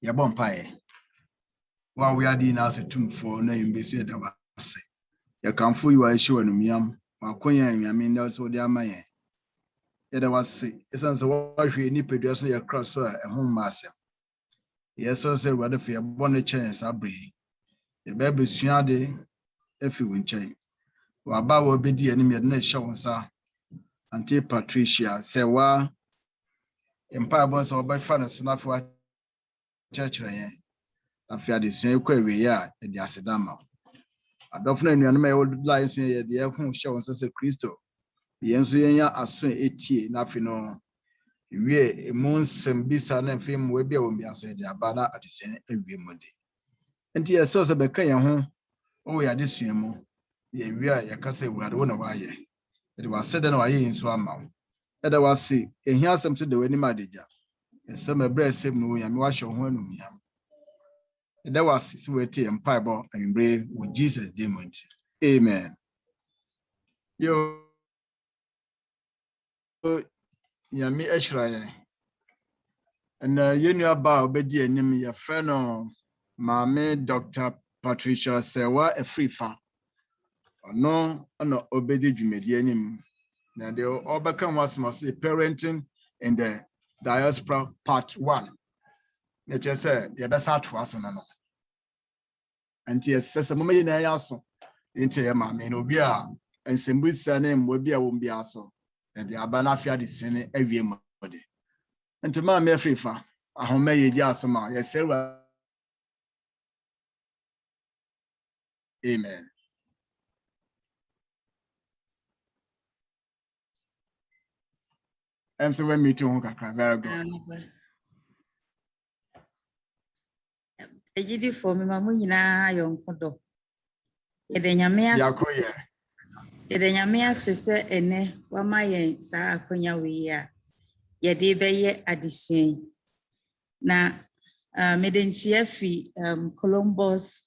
Yabompae. While we are doing as a tomb for name be said of us. You can fool you are sure no yam, or queen, I mean, that's what they are my. Yet I was sick. It's as a wife you need to dress your cross a home master. Yes, so say whether for your bonnet chance I breathe. The baby shady if you win chain. Or about will be the enemy at next show, sir. Until Patricia say, well, Empire was all by fun as enough for church. I fear the same query, yeah, at the Asadama. I don't know any old lines near the air home show as a Christo. The Enzuya as soon 80, nothing no. We a moon some bisa and film will be on me as a banner at the same every Monday. And here, so the Becca home. Oh, yeah, this year, yeah, we are your cousin. We had one of our year. It was said and I in Swamma. And I was see, and here's some to the wedding manager. And some breast same no, and wash your home. And that was sweaty and pieball and brave with Jesus demon. Amen. Yo, Yami Eshra. And you know about Bedi and name your friend or Mammy Dr. Patricia Sewa a free fa. No, no, Obedi Jumedianim. Now they all become was must say parenting in the Diaspora Part 1. Nature said, you best out to us. And yes, says a moment in a yaso into your mammy, no beer, and some name will be a womb be also. And the Abanafia is sending every month. And to my mere free fa, a home may yasoma, yes, sir. Amen. I'm so when me too, very good. Ejidi for me mamu nyina Yonkodo. Yede nyame asese ene wama yen saa akonya we a yede beye adisyen. Na medenchia fi Columbus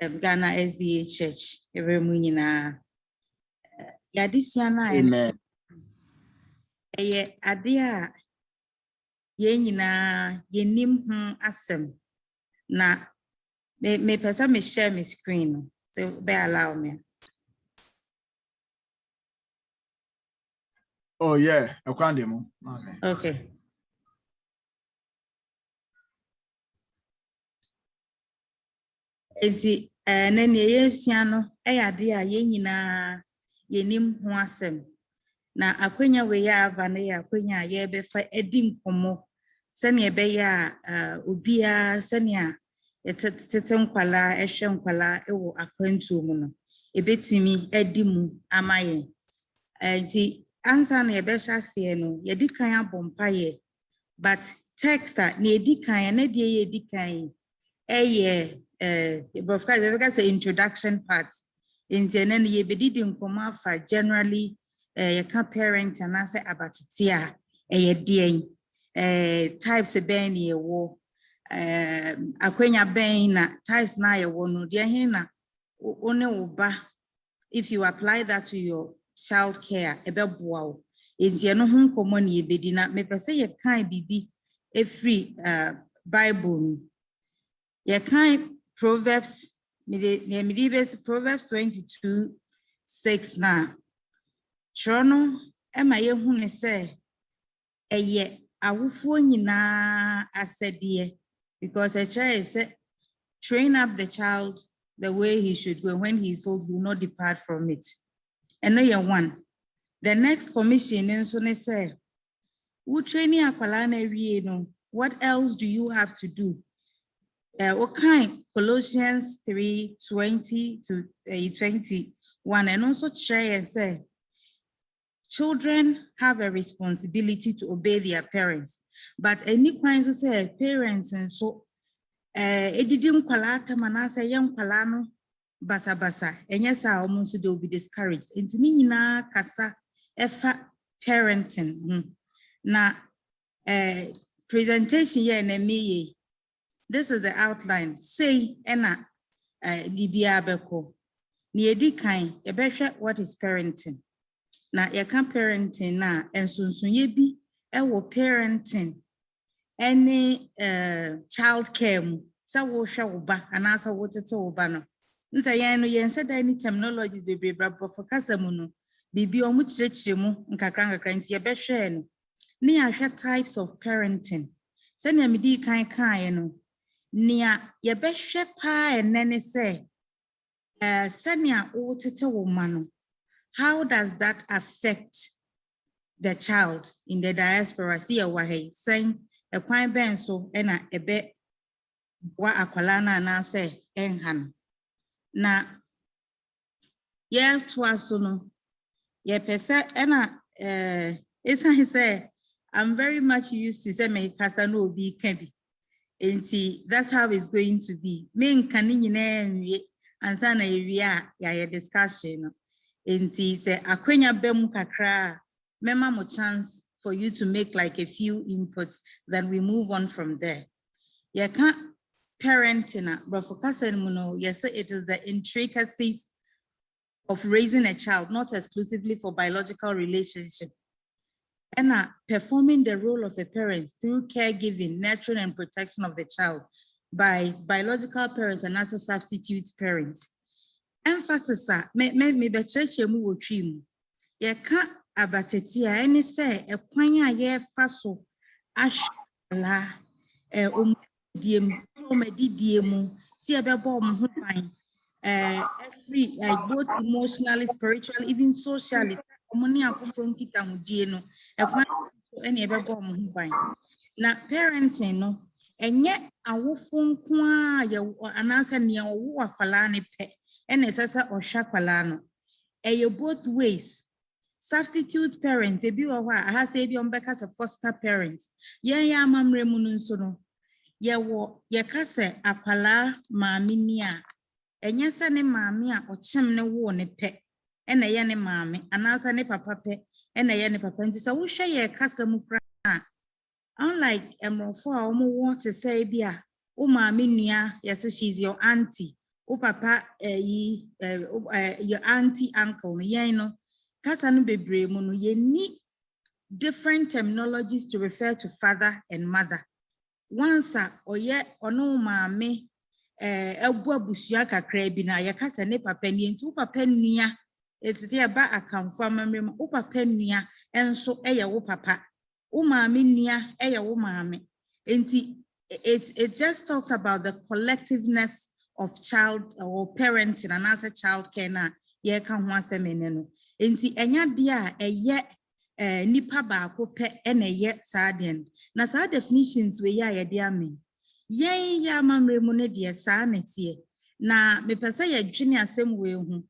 Ghana SDA Church everemu nyina yadisyen na Amen. Eye ade a yen nyina yenim ho asem. Na me pesa me share my screen, so be allow me. Oh yeah, okay. Enti nene yesua no ade a yen nyina yenim ho asem. Na akwenya we ya ava na ya akwenya ye be fa edi nkomo. Sene be ya obia sene a yetete nkwala ehwe nkwala ewo akwantu mu no ebetimi edi mu amaye enti ansa na yebesha se no yedi kan abompaye but text na yedi kan na de yedi kan of course because introduction part enti na yebedi di nkoma fa generally you can parent and answer about tia types ben ye wo akwenya ben na types na ye wo no de hin na one oba if you apply that to your child care ebeboa wo enti no ho komo na yebedi na me pese ye kan bibi every Bible ye kan Proverbs Proverbs 22:6 na Trono ema ye hu ne se eye awufo nyina asede because a child said train up the child the way he should go. When he is old, he will not depart from it. And no you one. The next commission in so say who training akwala na wie no, what else do you have to do? What kind? Colossians 3:20-21 and also share and say children have a responsibility to obey their parents, but any kinds of say parents and so edidim kwala tamanasa yam kwala no basa basa enya sa almost they will be discouraged. Intini nyina kasa efa parenting na presentation here na me. This is the outline. Say ena bibia beko ni edi kan ebehwe what is parenting. Na ya kan parenting na ensunsunye bi ewo parenting any child care mu sa wo hwe wo ba anasa wo tete wo ba no nsa yen no yen said any terminologies be brabo for kasa mu no bibi omu chirechi mu nkakra nti ye behwe no ne ahwe types of parenting se ne medi kan no nia ye behwe pa enene se sania wo tete wo ma no how does that affect the child in the diaspora? See a way saying a quite ben so ena ebe wa akwala na say enhan na ye to aso no ye pese ena esa he say I'm very much used to say me kasa no obi can be and see that's how it's going to be me nka ni nyina nwie ansa na ye ya discussion and see say akwenya bem kakra mema mo chance for you to make like a few inputs, then we move on from there. You can't parenting, but for Kasen, yes, it is the intricacies of raising a child, not exclusively for biological relationship. And performing the role of a parent through caregiving, nurturing, and protection of the child by biological parents and as a substitute parents. Emphasis, me betray mu wo trim. You can't abatetia any say a kwanya ye faso ashla diem see a bebo every both emotionally, spiritually, even socially money from kita mudieno a kwanya any bebo na parenting no enye awofo nko a ye anansa ne wo akwala ne pe ene sesa ohwa kwala no both ways. Substitute parents, ebi wa I have said you as a foster parent. Ya mamre mununso no. Ye kase akwala maami ni a. Enye se ne maami a ochem ne wo ne pe. Ene ye ne maami, anasa ne papa pe. Ene ye ne papa. Nti sa wo hwe ye kase mu kra. Unlike emrofo a omo wo te say bia, o maami nua, yes she's your auntie. O papa your auntie uncle, ye no. Kasanu bebre mu no ye need different terminologies to refer to father and mother. Once oye ono maame ebu abusua kakra bi na ye kasa ne papa ni nti papa nua etise aba akamfo amamre ma papa nua enso eye wo papa wo maame nua eye wo maame nti it just talks about the collectiveness of child or parenting and as a child care na ye kan ho asemene no. Enti enya dia eye nipa ba ko pe ena ye saden na sa definitions we ya de amen yen ya mamre mu ne de sa na tie na me pese ye dwene asem we hu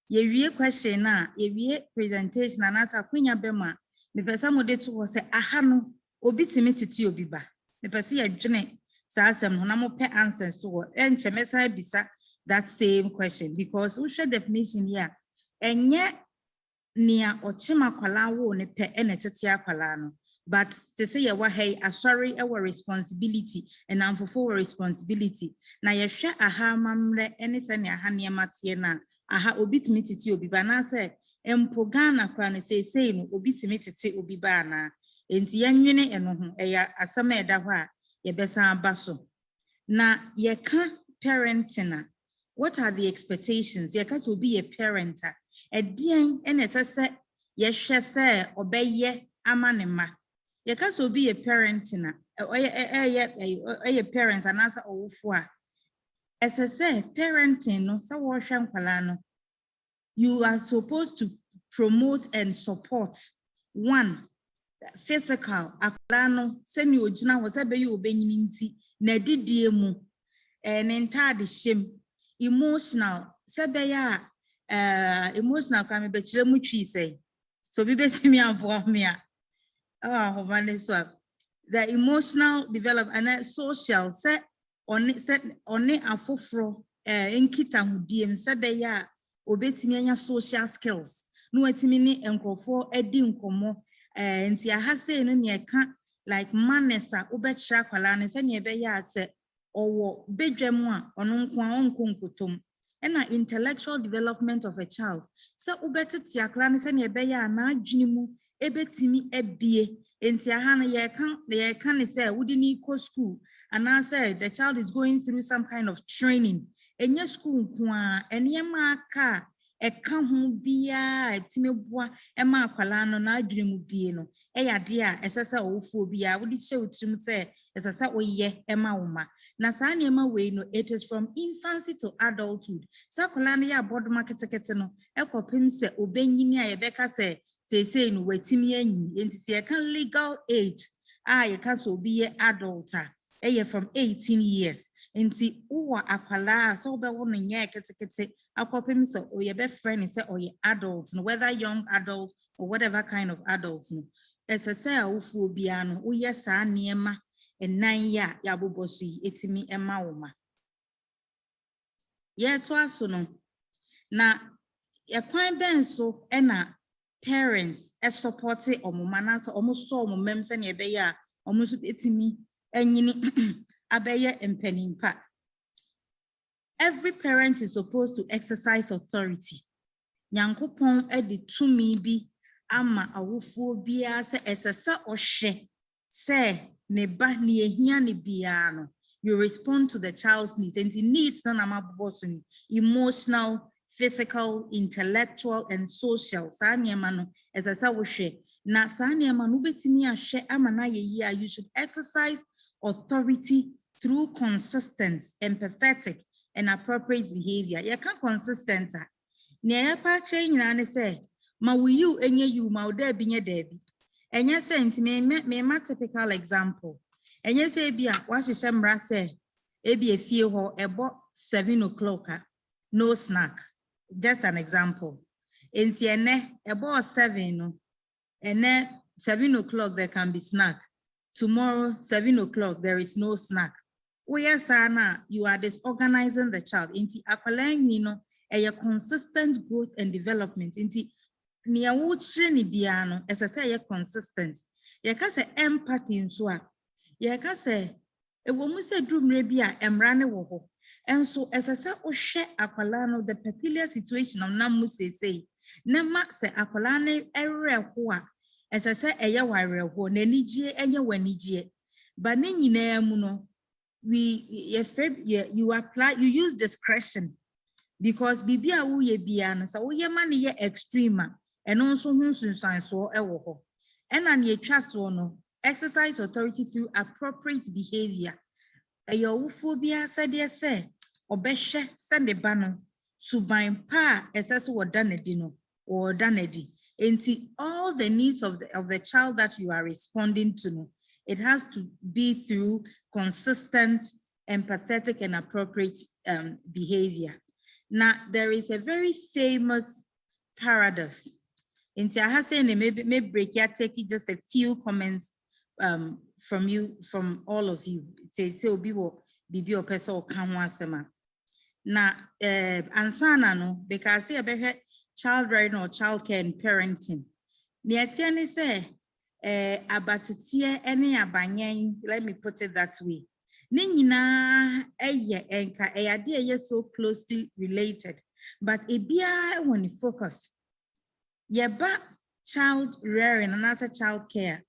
ye wie question na ye wie presentation na asa kwenya bema me pese mo de to se aha no obi timi titi obi ba me pese ye dwene sa asem no na mo pe answers to enche mesa bisa that same question because we share definition here enye nia ochima kwala wo ne pe ene tete akwala no but to say ya wa hey asori our responsibility and amfofo responsibility na ye hwe aha mamre ene se ne aha ne matie na aha obitimi tete obi ba na se empo Ghana kwa ne sei no obitimi tete obi ba na enti yanwene eno ho eya asama eda ho a ye besa abaso na ye ka parenting. What are the expectations? Ye ka to be a parent. Edien ene sese ye hwe se obeye amanema. Ye ka to be a parent na oye parents anasa owufo a. Esese parenting no sa wo hwe nkwala no. You are supposed to promote and support one physical akwala no se ni ogina wo se be ye obenyini nti na didie mu entire shame emotional sebeya emotional kwame be kire mu twi say so bi betimi abo me a the emotional development and social say on afoforo enkita hudiem sebeya obetimi anya social skills no atimi ni enkrofo edi nkomo nti aha say no ne ka like manesa obekira kwala ne se ne be ya se owo bedwam a ono nkonkotom ena intellectual development of a child so ubetiti akra ne se ne be ya na adwene mu ebetimi ebie Enti aha no ye can say wouldn't equal school and I said the child is going through some kind of training. In your school, and yema car, a come bia, a timebua, a maqualano, na dream bieno, a dear, as I say, phobia, would it show to say, as I said, oh, ye, Emma Uma. Nasaniema way, no, it is from infancy to adulthood. Sacolania board market secretano, a copim say, obeying, Becca say no, waiting in see a legal age. I can so be an adult, from 18 years. Nti uwa akwala so be won nya kete akopem so o ye be friend say o ye adult no whether young adult or whatever kind of adult no esese a ufu bia no wo ye sa niema enan ya ya bobosu etimi ema woma ye to aso no na ye kwan ben so e na parents e support omoma na so omo so omomem se na ye be ya omo so etimi enyini abeye empenimpa. Every parent is supposed to exercise authority. Nyankopon edi tumi bi ama awofo bia se esesa ohwe se ne ba ne ehia ne bia no. You respond to the child's needs and the needs na maboso ni emotional, physical, intellectual and social. Sa niema no esesa ohwe na sa niema no betimi ahwe ama na ye you should exercise authority through consistent, empathetic, and appropriate behavior. You can't consistent. Near part chain and say, ma will you and you ma there be debi. And yes, sense may my typical example. And yes, Abia, what is Shamra say? Maybe a few or about 7 o'clock, no snack. Just an example. In Siene, about 7, and then 7 o'clock there can be snack. Tomorrow, 7 o'clock, there is no snack. Oh, yes, Anna, you are disorganizing the child. Inti akwaleng nino, a consistent growth and development. Inti niya wuchre ni biano, as I say, consistent. Yaka se empathy in swa. Yaka se, e womu se drum rebia emrane woho. And so, as I say, o share akwalano, the peculiar situation of namu say, nema se akwalane ere hoa. As I say, eya ware ho, nenijie enye wanijie. But nyina muno, you apply, you use discretion because bibia wo ye bia no so wo ye man ye extreme and also hunsunsan so ewo ho and an ye trust no exercise authority through appropriate behavior your phobia said yes say obehwe sende ba no suban pa esese wo danedi no or danedi enti all the needs of the child that you are responding to no, it has to be through consistent, empathetic, and appropriate behavior. Now, there is a very famous paradox. In Tiahase, maybe break here, take just a few comments from all of you. It says, so bibi o peso kamwa sema. Now, ansana no, because see a child rearing or child care and parenting. Niatiani say, abatitie ene abanyen, let me put it that way. Ninyina eye enka eyade eye so closely related, but ebia when you focus. Yeba child rearing and another child care.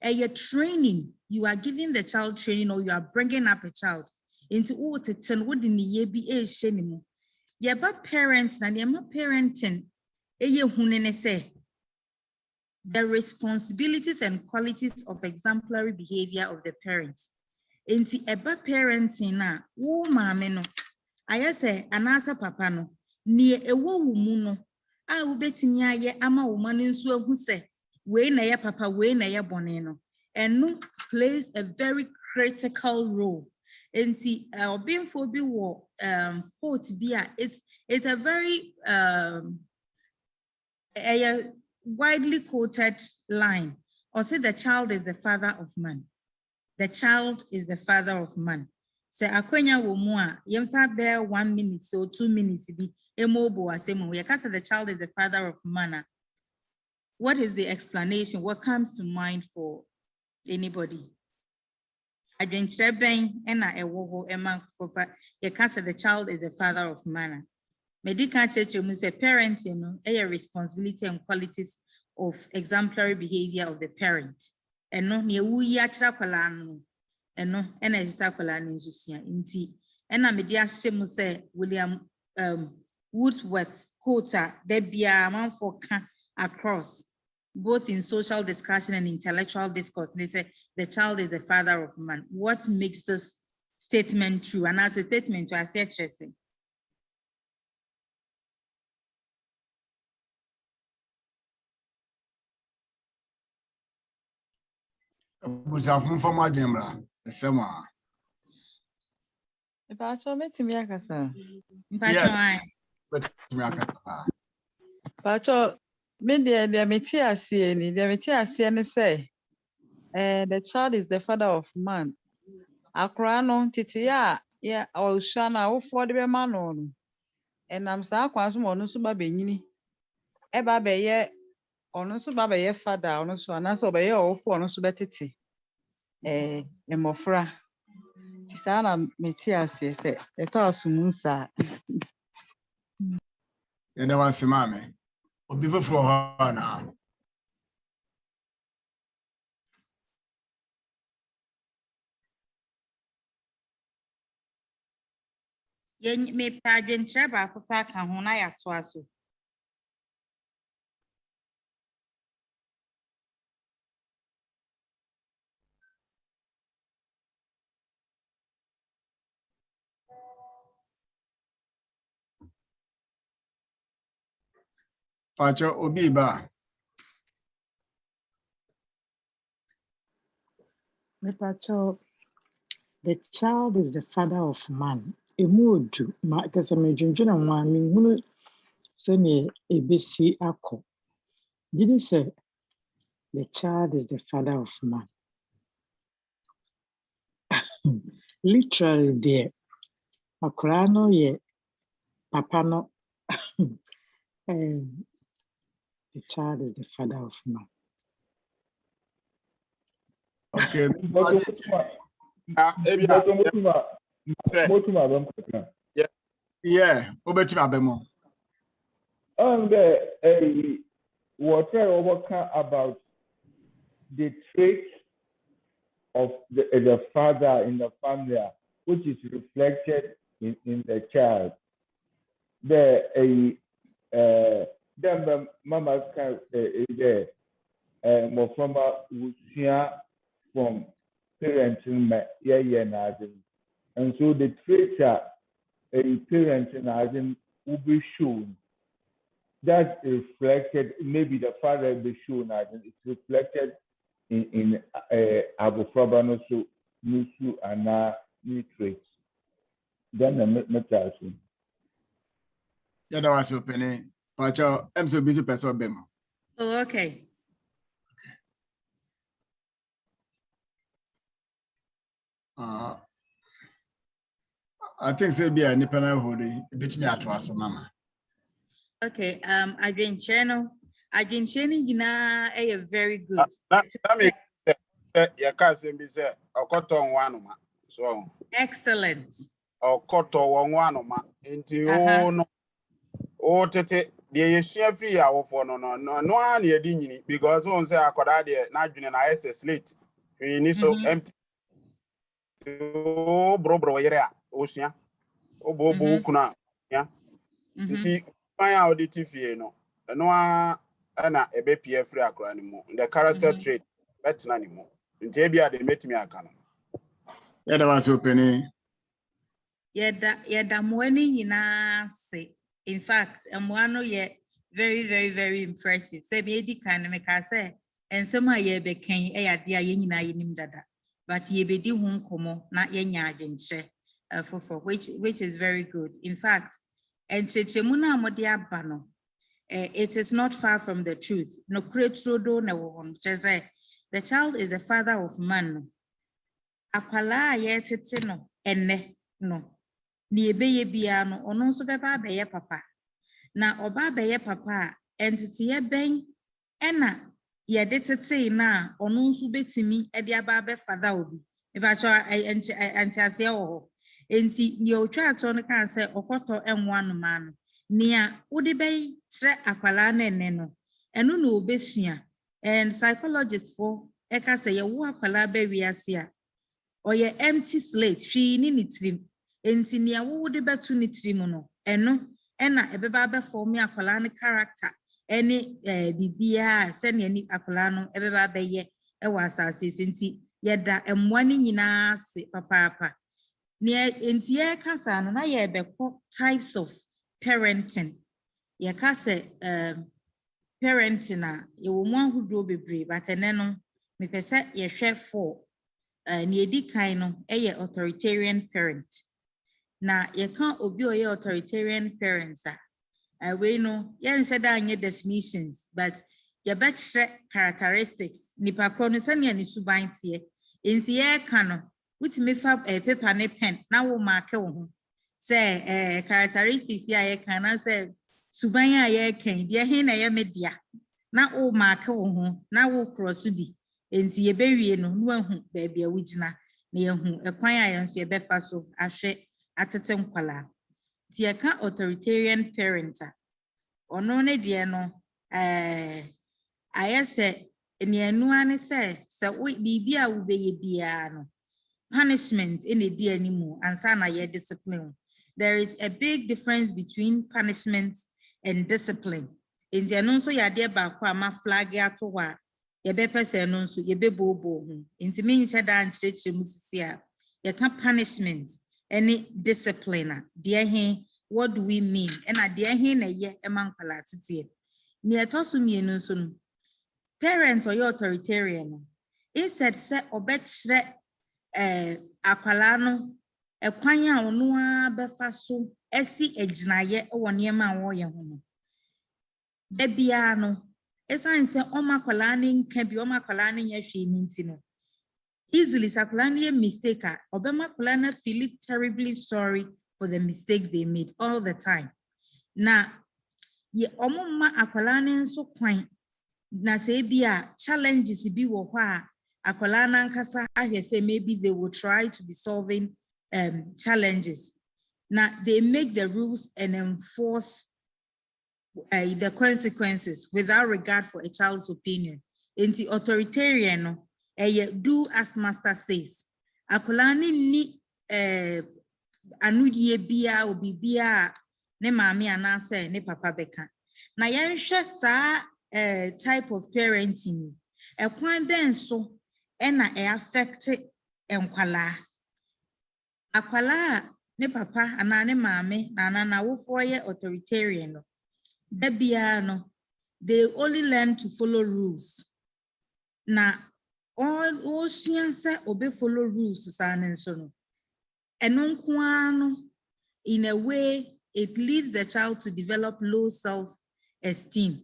Your training, you are giving the child training or you are bringing up a child into what it's and what in the be a shame. Yeba parents and yema parenting eye hunene say. The responsibilities and qualities of exemplary behavior of the parents. Inti eba parenting na wo maame no ayese anasa papa no nie ewo wumu no a wobetimi aye ama wo ma no nso ahu se we na ye papa we na ye bone no eno plays a very critical role. Inti obinfo bi wo quote bia it's a very widely quoted line, or say the child is the father of man. The child is the father of man. Say akwenya wo mu a yemfa bear 1 minute or 2 minutes bi emobo asemo we can say the child is the father of man. What is the explanation? What comes to mind for anybody? Adwenkyerɛ bɛn ɛna ɛwɔ hɔ ɛma for you can say the child is the father of man. Medical church means a parenting, a responsibility and qualities of exemplary behavior of the parent. eno ne ewu yi akira kwala no eno ena esisa kwala no nsusua nti ena me dia hyem say William Wordsworth quote de bia manfo ka across both in social discussion and intellectual discourse. They say the child is the father of man. What makes this statement true? And as a statement to say Tracy. Was of from Demra, the summer. If I show me to me, Yes, but Pacho, me the metia see any, the metia see any say, the child is the father of man. Akrano titia, yeah, or shana, or for the man on. And I'm sa kwasum onu so ba benyini. Eba be ye, onu so ba be ye father, onu so anaso be ye ofo onu so betete. Emofra. Tisana metia see say, the toasumunsa. you never see mammy. Or before for her now. Yen me padwen treba papa ka ho na ya to aso. Pacho Obiba. The child is the father of man. Emuodu ma kasa medwendwen na nwa me hunu se ne ebesi akọ. Did say the child is the father of man? Literally there. Akora no ye papa no. The child is the father of man. Okay. Yeah, Obetima Bemo. What I overcome about the trait of the father in the family, which is reflected in the child. Then mama can more from from parenting, and so the traits are a parenting will be shown. That reflected, maybe the father will be shown as it's reflected in Abufraba Nusu and new traits. Then the metasy. Yeah, that was your penny. Pacho, I'm so busy person Bemo. Oh, okay. I think say be a nipana holding a bit me at was mama. Okay, Adrian Channel, yina a very good. You can't say me say or cut on one so Excellent. or cut on one into oh tete the share free hour for no one year dinging because one say I could add not doing an ISS late. We need so empty. Oh, bro, yeah, ocean. Oh, bobo, kuna, yeah. Nti my audit TV no ana ebe PF free akra anymore. The character trait better anymore. Nti ebia they met me akano. Yeah, that was your penny. Yeda mwani yina se. In fact, mwano ye very impressive. Se bi edi kan me ka say ensema ye be kan e ade a ye nyina yenim dada. But ye be di ho nkomo na ye nya adwenche for which is very good. In fact, enchechemu na amode aba no it is not far from the truth. No kretrodo na wo hon say the child is the father of man. Akwala ye tete no enne no ni ebeye bia no ono nso beba abeye papa na oba abeye papa entity ye ben ena ye de tete na ono nso betimi e de aba be father obi e ba cho anti ase wo enti ni otwa ato no kan se okoto enwa no ma no nia wode be tre akwala na enne no eno na obesua and psychologists for eka se ye wo akwala ba wiase a oye empty slate hwi ni nitrim enti ne wo de betu nitrim no eno ena ebeba be form akwala ne character eni bibia se ne ni akwala no ebeba be ye e wa asase so enti yeda emwa ni nyina se papa ne enti ye kasa no na ye bekọ types of parenting ye kasa parenting a ye wo mu ahodo bebre but ene no me pese ye hwe for ne edi kan no eye authoritarian parent na ye kan obi o ye authoritarian parents a we no ye nhye da anye definitions but ye betre characteristics nipa kro no se ne ani suban tie ensi ye kan no wutimi fa paper ne pen na wo mark wo ho se characteristics ya ye kan na se suban ya ye kan de he na ye media na wo mark wo ho na wo cross bi enti ye bewie no no ahu ba bia wugina na ye hu ekwan a ye nso ye befa so ahwe atete nkwala ti ye ka authoritarian parent ono ne de no ayese eni anu ane se bibia wo be ye bia no punishment in a dear anymore and sana ye discipline. There is a big difference between punishment and discipline. In the anonso ya dear bakwa ma flag ya to wa ye be person anonso ye be bobo in the mean chada and church musisia ye can punishment any discipline dear he what do we mean and a dear he na ye among palatiti near tosum ye no so parents or your authoritarian instead set or bet akwala no ekwan a ono a befa so esi eginaye wo niema a wo ye ho no da bia no esan se omakwala ne nka bi omakwala ne nya hwe ni nti no easily sakwala ne mistake a obemakwala na feel terribly sorry for the mistakes they made all the time na ye omumma akwala ne nso kwan na se bia challenges bi wo ho a akwala na nkasa ahwe say maybe they will try to be solving challenges. Now they make the rules and enforce the consequences without regard for a child's opinion. In the authoritarian, do as master says. Akwala ni anudie bia obi bia ne maami anase ne papa beka. Na yenhwe sa type of parenting. Ekwan ben so ena affect enkwala akwala ne papa ana ne maame na wofo ye authoritarian no debia no they only learn to follow rules na all science obe follow rules sanen so no eno nko in a way it leads the child to develop low self-esteem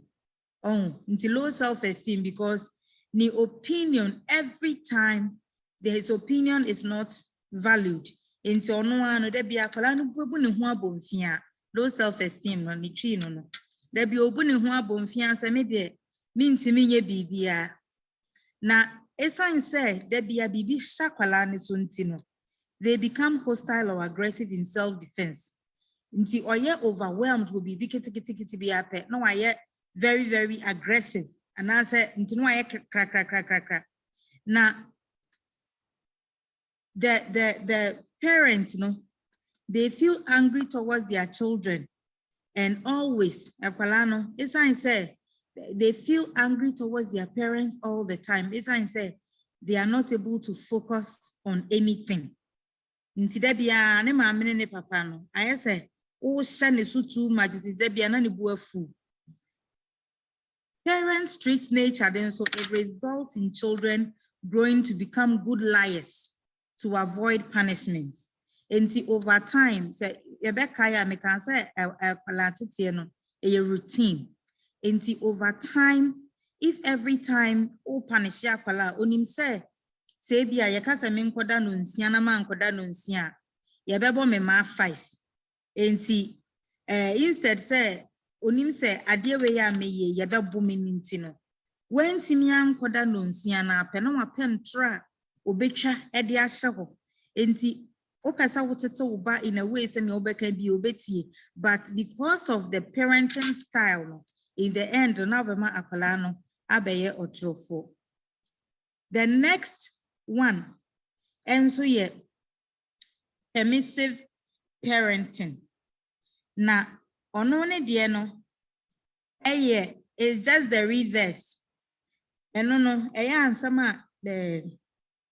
into low self-esteem because the opinion every time his opinion is not valued into ono there be akwala no bubu ne ho abomfia low self-esteem no ni twi no there be obu ne ho abomfia se me de mintimi nye bibia na esan say there be a bibi shakwala ne so ntino they become hostile or aggressive in self-defense nti oye overwhelmed will be kiti be ape no aye very very aggressive and I said ntino aye crack na the parents no they feel angry towards their children and always akwala no esan say they feel angry towards their parents all the time esan say they are not able to focus on anything nti da bia ne maame ne papa no aye say o hye ne so too much nti da bia na ne bu afu. Parents treat nature then so it results in children growing to become good liars to avoid punishment. Until over time, say Rebecca, me can say a routine. Until over time, if every time o punish ya kwala onim say bia yakasa me nkoda no nsia na ma nkoda no nsia ye bebo me ma 5. Until instead say onim say ade we ya meye ye bebo me nti no when timia nkoda no nsia na apɛ no apentra obetwa e de ahye ho enti okasa wotete uba in a way say ne obeka bi obetie but because of the parenting style no in the end na bema akwala no abeye otrofo The next one, and so yeah, permissive parenting. Na ono ne die no, it's just the reverse. And no, ansama the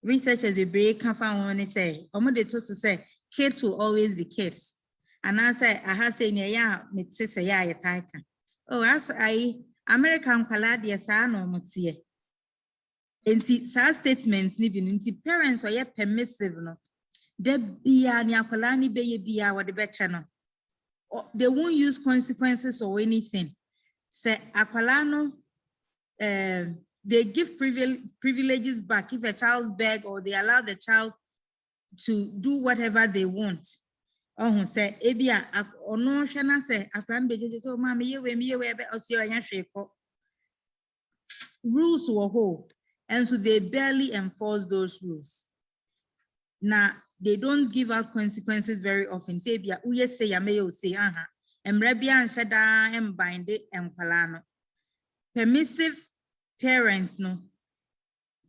researchers we break can find say, they to say kids will always be kids. And I say, I have say, yeah, me say, yeah, oh, as I American Palladium, no mutie. And see, such statements, even in parents or permissive, no. They be a niakolani be what the better no. They won't use consequences or anything. Say, akwalano, they give privileges back if a child's beg or they allow the child to do whatever they want. Oh, say, ebia, ono shana say, akwan beje to mama ye we be osio anya hweko. Rules were whole, and so they barely enforce those rules. Now, they don't give out consequences very often. Say, ebia, uye say ya may say, Emrebia and shada and bind it and palano. Permissive parents, no,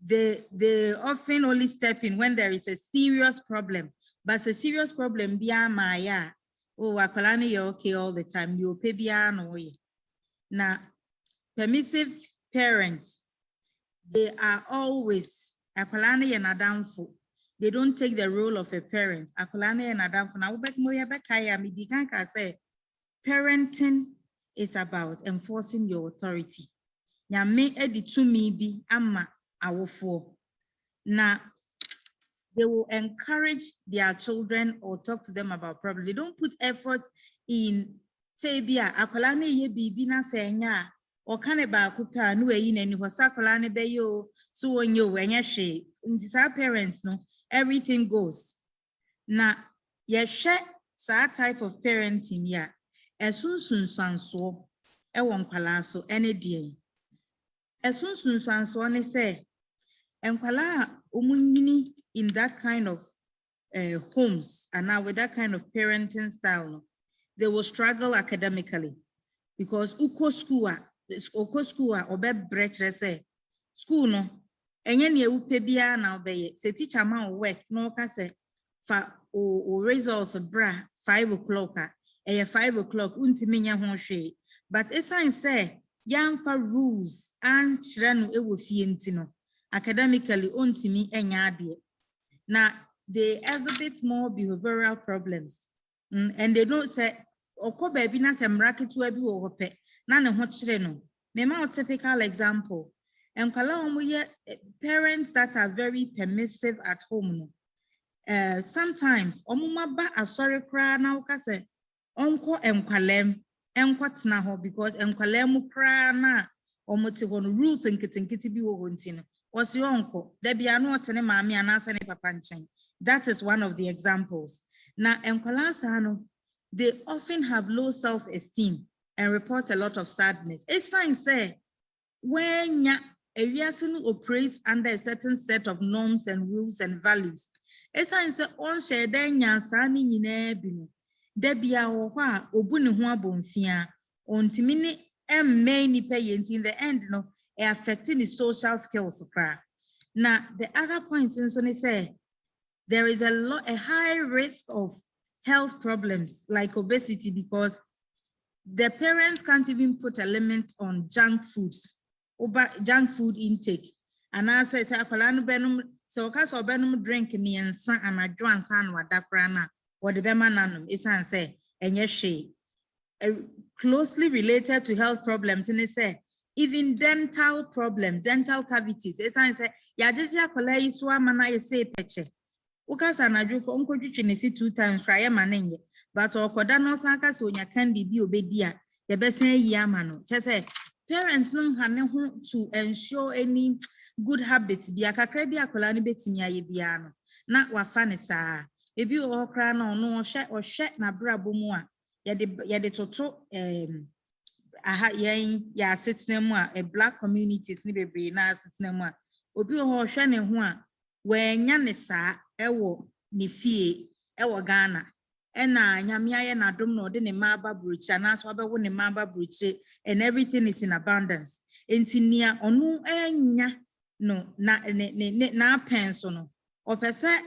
they often only step in when there is a serious problem. But a serious problem, biya maya, oh, akalani you're okay all the time. You pay biya no way. Now, permissive parents, they are always akalani and adamfo. They don't take the role of a parent. Akalani and adamfo. Now, I say, parenting is about enforcing your authority. Nyame edi tumi bi ama awofo. Now, they will encourage their children or talk to them about problems. They don't put effort in say bia akwala na ye bibi na senya or kane ba kupa no eyi na ni hosa akwala na be yo so onyo wenye hwe. Nti parents no everything goes. Na ye hwe sa type of parenting ya esunsun sanso e won kwala so ene die. Esunsun sanso ne say enkwala omunyini in that kind of homes and now with that kind of parenting style, no, they will struggle academically because uko school obe breche say school no enye ne upe bia na obeye se teacher ma work no ka say fa o results bra 5 o'clock 5 o'clock untimi nya ho hwe but esan say yamfa rules and chira no ewo fie ntino academically untimi enya ade. Now, they exhibit more behavioral problems. And they don't say, Oko baby na se mraki tu ebi wo hope. Na ne ho chire no. Mema a typical example. Enkwala omo parents that are very permissive at home no. Sometimes omo maba asori kra na uka se onko enkwalem tena ho because enkwalem kra na omo te hon rules nkiti bi wo ntino. Was yonko, there be no tene mami anasa ne papa nchen. That is one of the examples. Now, enkwala they often have low self-esteem and report a lot of sadness. It's fine say when a person operates under a certain set of norms and rules and values. It's fine say on share den yansani nyine binu. Debia owa obuni ho abomfia ontimini emme pay in the end no. Affecting the social skills. Now, the other point in Sonny say there is a high risk of health problems like obesity because the parents can't even put a limit on junk food intake. And I say, so benum drink me and son and I join son what that prana or the bemananum is say and yes she closely related to health problems and they say even dental problems, dental cavities. As I say, yadeja kola iswa mana yese peche. Ukasa na juko unko juchinesi 2 times frya manenye. But okoda no sanka so nya kandi bi obedia. Yebese yamano. Chese parents no hane ho to ensure any good habits bia kakra bia kola ni betimi aye bia no. Na wafa ne saa. Ebi okra na ono ohwe na brabo mu a yade toto ya sitnemu a black communities ni bebre na sitnemu a obi ho hwe ne ho a wenya ne saa ewo ne fie ewo Ghana ena nyame aye na dom no de ne maba brucha na so abewo ne maba bruche and everything is in abundance entinia onu enya no na penso no or pese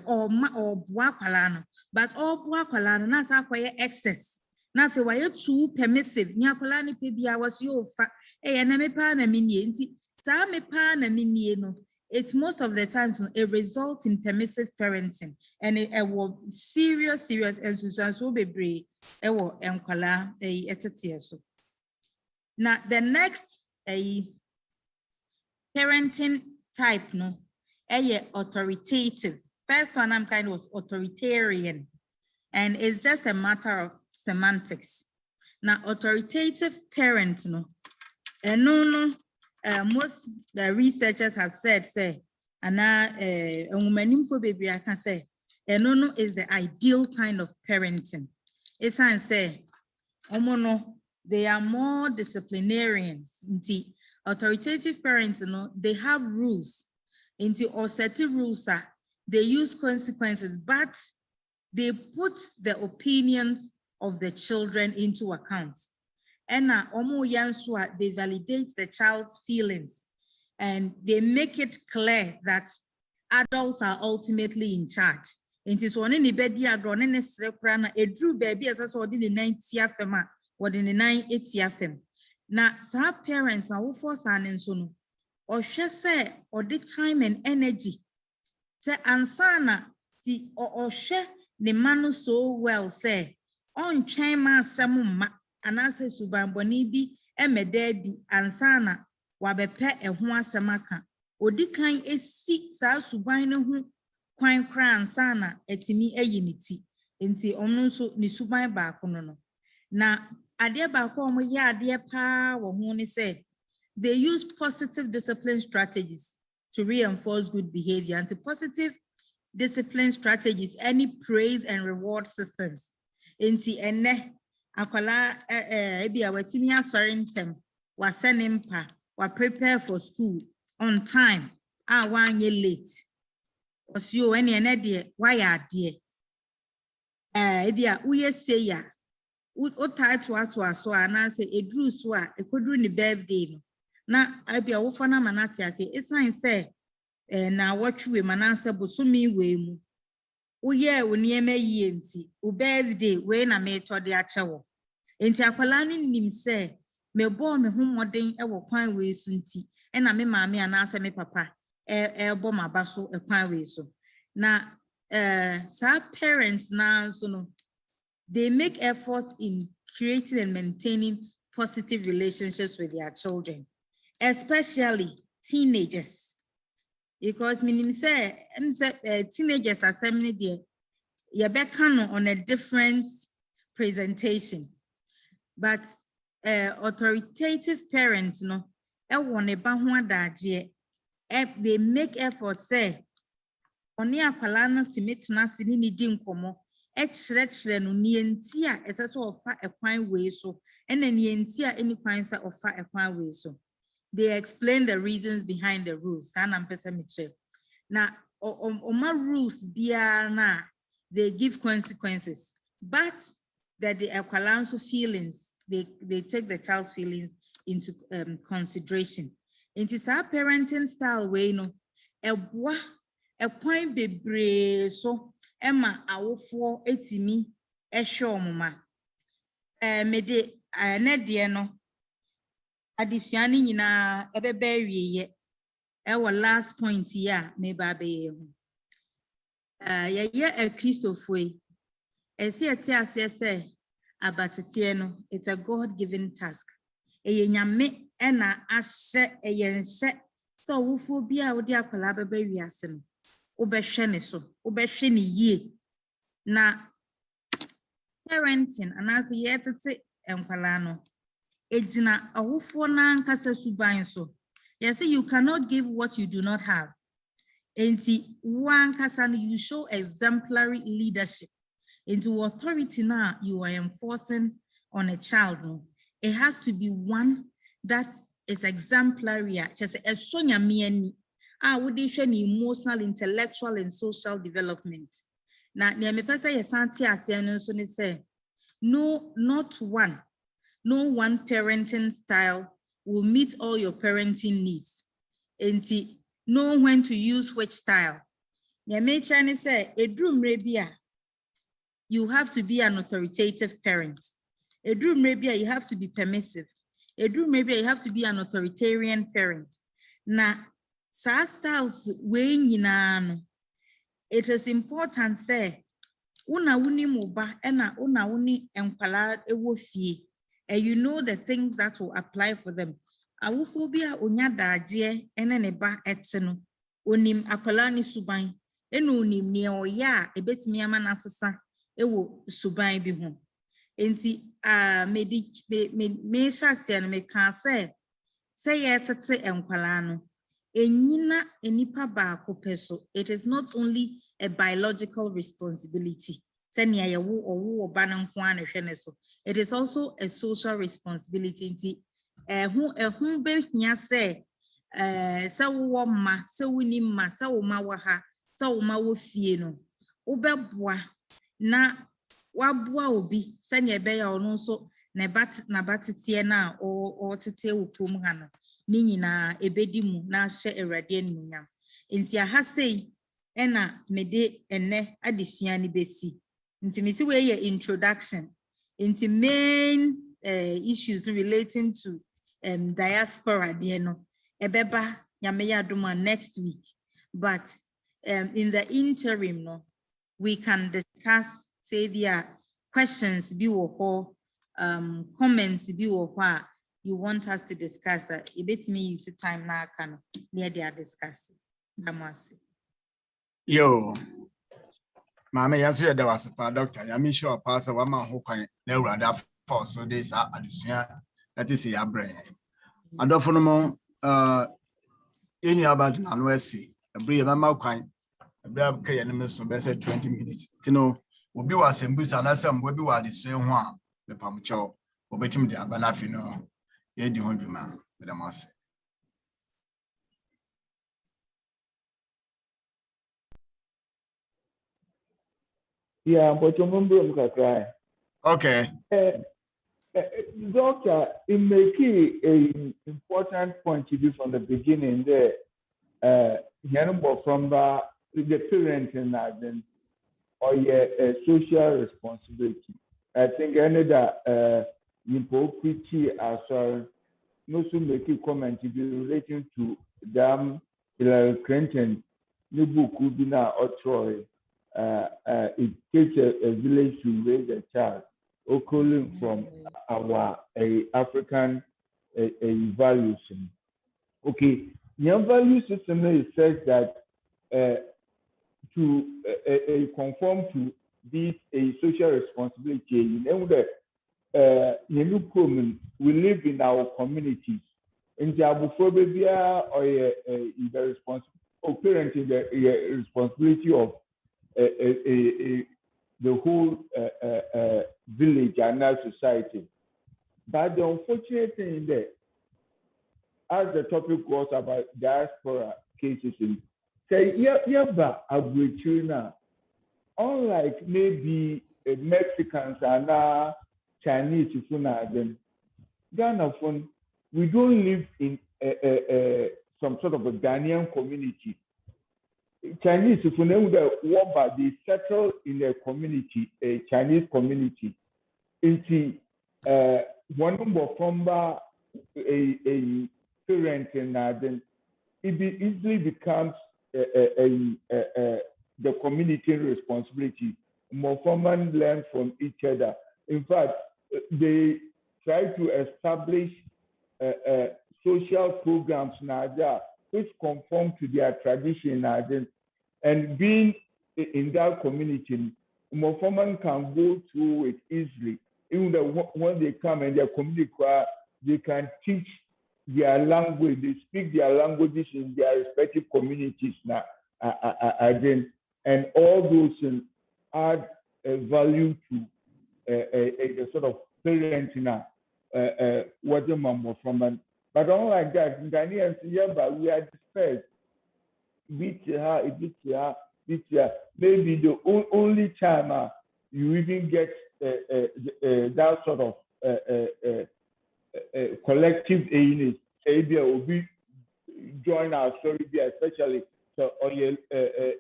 or bua kwala no but all bua kwala no na sa kwaye excess na fe waye too permissive ni akwala ni pe bia was yo fa na me pa na minie nti sa me pa na minie no it most of the times it results in permissive parenting and it will serious and so bebre e wo enkwala etete so. Now the next parenting type no authoritative. First one I'm kind of was authoritarian, and it's just a matter of semantics. Now authoritative parent no most the researchers have said say and baby I can say no is the ideal kind of parenting. It's and say they are more disciplinarians. Authoritative parents, they have rules. Or certain rules are they use consequences, but they put the opinions of the children into account. And they validate the child's feelings and they make it clear that adults are ultimately in charge. It is one in the bed, a true baby as I in the 90th or in the 980th. Now, some parents are forced and so no, or she say, or the time and energy. Say, ansana, see, or share the man so well say, on chama samuma, and answer subamboni bi, emededi, ansana, wabepe e hua samaka, or the kind is sick sa subino who quine cran sana, etimi a unity, and see omnuso ni subai bakono. Now, adia bako ya adia pa wahuni said they use positive discipline strategies to reinforce good behavior. And to positive discipline strategies, any praise and reward systems. Inti ene akwala ebi awatimi asorintem wa senimpa wa prepare for school on time. Wanye late. Osio ene de why ade. Ebi a uye say ya. O title to so anase edru so a ekodru ni birthday no na abia wo fana manate ase esan say na watchwe manase bosumi we mu wo ye wo niema yie nti o birthday we na me to de achewo enti akwala ni nim say me bo me homoden e wo kwan we su nti e na me maame anase me papa bo maba so e kwan we so na sa parents na so no they make efforts in creating and maintaining positive relationships with their children, especially teenagers. Because meaning say teenagers are seminar there, you on a different presentation. But authoritative parents, they make efforts say, oni akwala to meet nasi ni di nkomo. No nientia eseso ofa ekwan we so and nientia any kwansa ofa ekwan we so they explain the reasons behind the rules sana mpesa mitre na oma rules bia na they give consequences but that the ekwalanso feelings they take the child's feelings into consideration into sa parenting style way no eboa ekwan bebre so Emma awofo etimi ehwe omuma mede anadie no adisuane nyina ebebe wieye e last point ya me ba be hu ye a Christopher esi eti ase se abatete no it's a God-given task eye nyame na ahye eye nhye so awofo bia wo de akwala bebe wiase no obehwe ne so obehwe ne yie na parenting anase yetete enkwala no ejina awofo na nkasa suban so yes you cannot give what you do not have enti wankasa no you show exemplary leadership into authority now you are enforcing on a child no it has to be one that is exemplary just a sonya mieni would emotional, intellectual, and social development. Now, me pesa yesanti asiano so ni say, no one parenting style will meet all your parenting needs. and know when to use which style. The matron say a drum rebia. You have to be an authoritative parent. A drum rebia, you have to be permissive. A drum rebia, you have to be an authoritarian parent. Now, styles weighing in it is important say una wuni muba ena una wuni enkwala ewo fie, and you know the things that will apply for them. Awufobia onya daje ene ne ba eteno onim akwala ni suban eno onim ne oya ebetimi ama na asesa ewo suban bi ho. Enti me shase no me kan say ye tete enkwala no enyina enipa ba ko peso. It is not only a biological responsibility. It is also a social responsibility. Who be here say, wo ma, se wini ma, se wo ma waha, se wo ma wo fie no. Ubebwa na wabwa obi, senya beya ono so na batitiye na o titiye ukrum hano. Nini na ebedimu na she eradien munyam. Inti aha sei ena mede ene adisua ni besi. Inti misi weye introduction. Inti main issues relating to diaspora dieno. Ebeba yameya duma next week. But in the interim, no, we can discuss say via questions bi wo comments bi wo you want us to discuss. It me use the time now can near they are discussing. Damasi. Yo, Mamma, yes, there was a doctor. I'm sure pass a woman who can never that for so this addition that is your brain. And often among any about an unwessy, a brave amount kind, a brave K enemies so best 20 minutes. You know, will be was in boots and as some will be what the same one, the Pamcho, or bet him the Abanafino. Yeah, the 100 man with a mass. Yeah, but you remember cry. Okay. Doctor, it may be an important point to do from the beginning there. From the parenting or social responsibility. I think another hypocrisy as well. No soon make a comment relating to them Hillary Clinton new book would be now or Troy. It takes a village to raise a child, or calling from our African value system. Okay, your value system says that to conform to this a social responsibility. You know that we live in our communities. In the Abuphobia or the responsibility, parenting the responsibility of the whole village and our society. But the unfortunate thing there, as the topic was about diaspora cases, say unlike maybe Mexicans and now Chinese, Ghana, we don't live in some sort of a Ghanaian community. Chinese, they settle in a community, a Chinese community. One number from a parent and it easily becomes the community responsibility. More common learn from each other. In fact, they try to establish social programs now which conform to their tradition and being in that community, more common can go through it easily. Even when they come and their community, they can teach their language, they speak their languages in their respective communities now, and all those add value to a sort of parenting what the mom from them. But unlike that, in Ghanaians, but we are dispersed. Maybe the only time you even get that sort of collective illness, maybe will be join our story there, especially so on your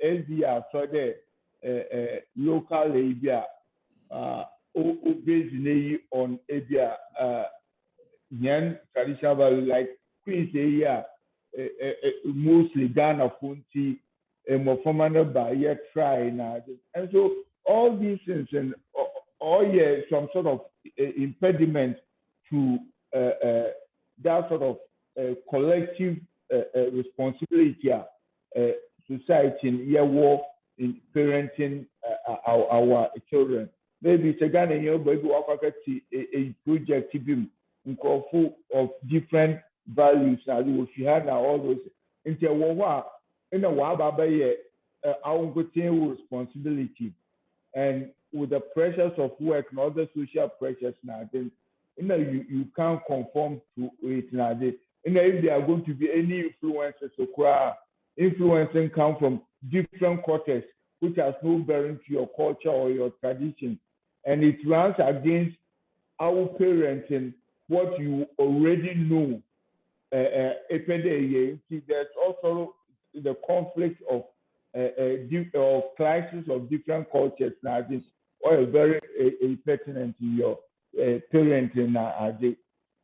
SDR, so the local area, based on area, Nyan traditional value like Queen's area, mostly Ghana, Funti, more formal by try now, and so all these things and all some sort of impediment to that sort of collective responsibility, society in war in parenting our children. Maybe it's a Ghana, but a project of different values. Now, if you have now all those into in a our responsibility, and with the pressures of work and other social pressures now, then you can't conform to it now. If there are going to be any influences, influencing come from different quarters, which has no bearing to your culture or your tradition, and it runs against our parenting, what you already know. There's also the conflict of crisis of different cultures now. This are very pertinent to your parenting now.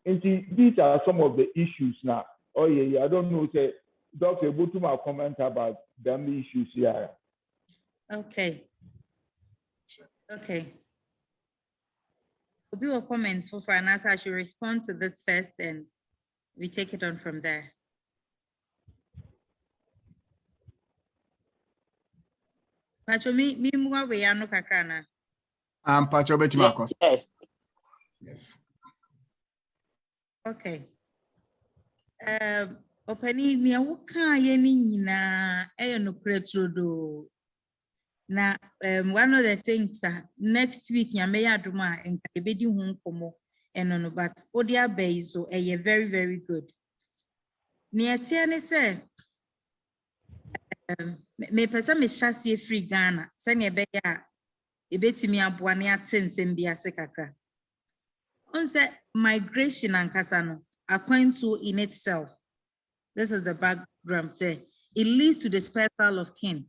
These are some of the issues now. Oh yeah, I don't know. Say, Dr. Butuma comment about them issues here. Okay. Will be your comments for finance. I should respond to this first, and we take it on from there. Pacho mi mwa we ano kakrana. Pacho beti makos. Yes. Okay. Openi ni awuka ye ni nyina no pretrodo. Na one of the things next week nyame ya adoma enka ebedi hu nkomo no but odia bay so very very good. Ni etie ne se me pesa me chassis free Ghana se ne be ya ebetimi aboa ne atensem bia se kakra. On say migration and kasano acquaintu in itself. This is the background. Say it leads to the dispersal of kin.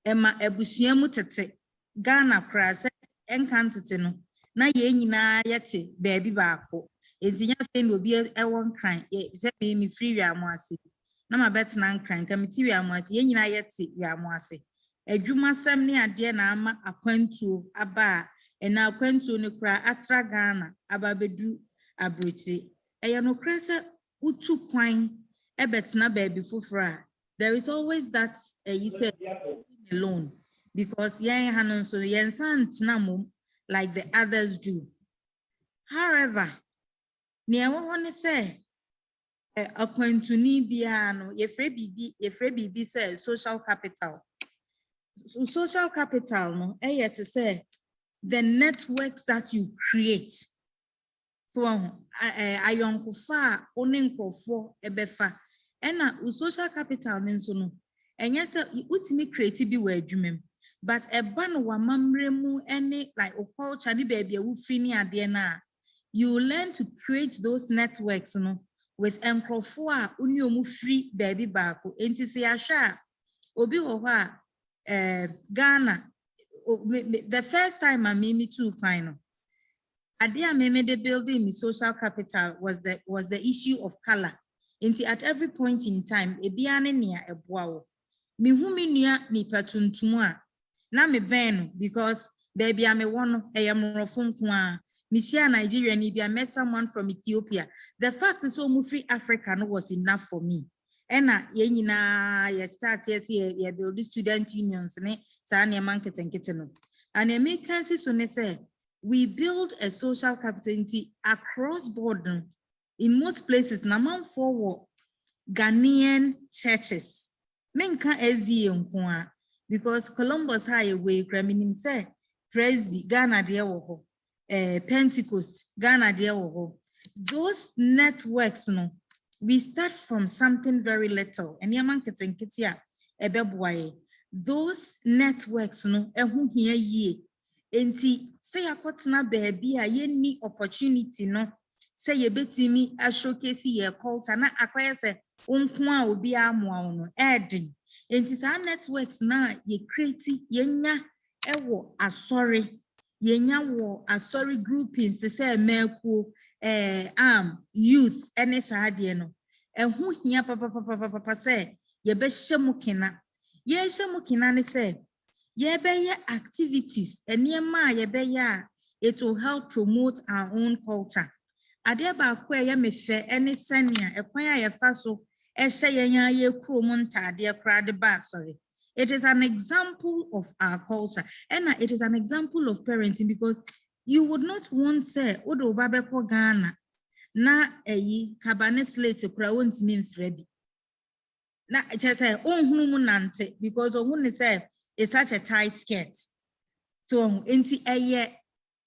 Emma ebusiemu tete Ghana krase enkantete no na ye nyina yete baby baako. Enti nya fe no bi ewon kran se me free wiamo ase. Na ma bet na nkran ka meti wiamo ase ye nyina yete wiamo ase. Adwuma sam ne ade na ama akwantu aba ena akwantu ne kra atra Ghana aba bedu abrochi. Eya no krase utu kwan ebetna baby fofora. There is always that you said alone, because yen hanon so yen sant namum like the others do. However, near one say a point to ni biano, ye free say social capital. So social capital no to say the networks that you create. So ayonkufa onenkofo ebefa. Ena social capital ninso no. And yes, utimi creative be where dreaming, but a ban wa mamremu any like culture ni baby wu free ni adena. You learn to create those networks no with enkrofo a uni omu free baby bako. Enti se asha obi wo Ghana the first time I made too kind of idea made the building social capital was the issue of color. Enti at every point in time e biane nia eboawo. Mi humi nia ni patuntumu a na me ben because baby ame wono eyamrofo nko mi share Nigeria ni bia met someone from Ethiopia. The fact is so free Africa no was enough for me. Ena ye nyina ye start ye build student unions ne sa na market no. And e make sense so ne say we build a social capital across border in most places na man forward Ghanaian churches. Menka SDA nkoa because Columbus highway kraminim say Presby Ghana de wo Pentecost Ghana de wo. Those networks no we start from something very little and yaman ketenketia ebeboaye. Those networks no ehu hia yie enti say akotena baby a ye ni opportunity no say ye betimi a showcase ye culture na akwaya say unkwa obi amoa no edi enti sa networks na ye create yenya ewo asori yenya wo asori groupings to say meko youth ene sa de no ehu hia papa say ye be hyemu kina ye hyemu kina ne say ye be ye activities eniema ye be ya it will help promote our own culture ade ba kwa ye mefe ene sania ekwan ya yefa so ehye yenya ye krom ntade krade ba sorry. It is an example of our culture and it is an example of parenting because you would not want say odo babeko Ghana na kabane slate kura wontimi mfrebi na just say ohunu mu nante because ohunu say it's such a tight skirt so enti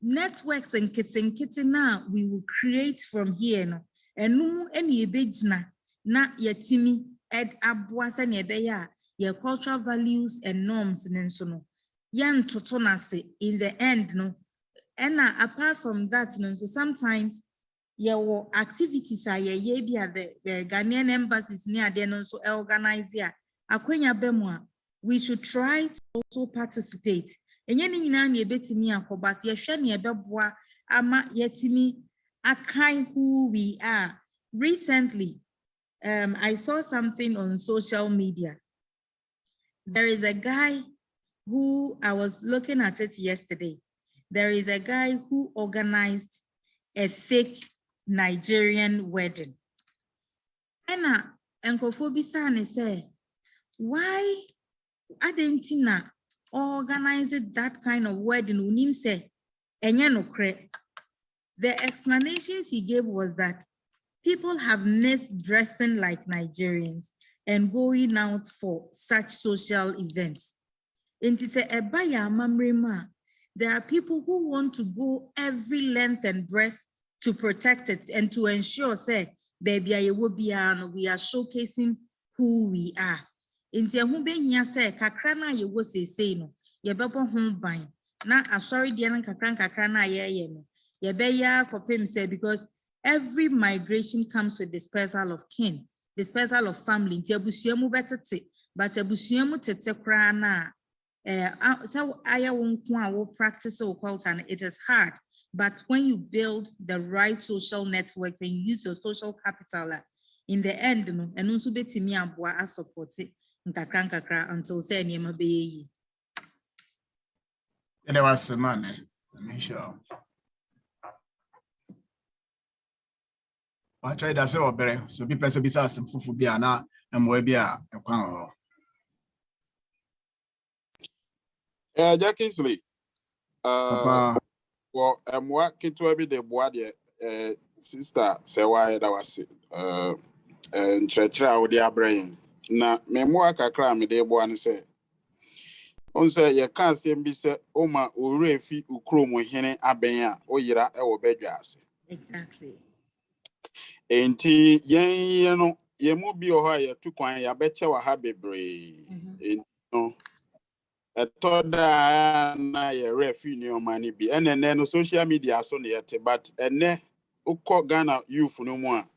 networks and kitten now we will create from here no enu eni ebegina na yetimi ed aboa se na ebeya your cultural values and norms and so no yan totonase in the end no and apart from that no so sometimes your activities are ye be at the Ghanaian embassies near there no so organize here akwenya bemwa we should try to also participate enye ni nyina na ebetimi akobat ye hwe na ebeboa ama yetimi akai who we are recently I saw something on social media. There is a guy who I was looking at it yesterday. There is a guy who organized a fake Nigerian wedding. And Nkofobisa say, why Argentina organized that kind of wedding? Unim say, the explanations he gave was that people have missed dressing like Nigerians and going out for such social events. There are people who want to go every length and breadth to protect it and to ensure, say, baby, we are showcasing who we are. Inti who be here say, kakrana ye wo say no, ye bebo home buying. Na sorry, dear kakrana ye no. Ye be ya kopim say because every migration comes with dispersal of kin, dispersal of family. Abusuamu betete, but abusuamu tete krana. So I will practice our culture, and it is hard. But when you build the right social networks and use your social capital, in the end, no, and also beti mi abua support it until say nyema be yi. There was a man. Sure. I tried that so better. So be person besides some fufu biana and webia a quan. Jack Kingsley. Papa. Well, I'm working to be the boy, sister, say why that was and church out their brain. Na me more kakra me de boy and say. On say you can't say be say Oma urefi ukromo hene abenya oyira e wo bedwase. Exactly. Enti yen no ye mu bi o ha ye tu kwan ya beche wa ha bebre. Enti no etoda na ye refi ni o mani bi ene no social media so na yete but ene ukọ Ghana youth no mu a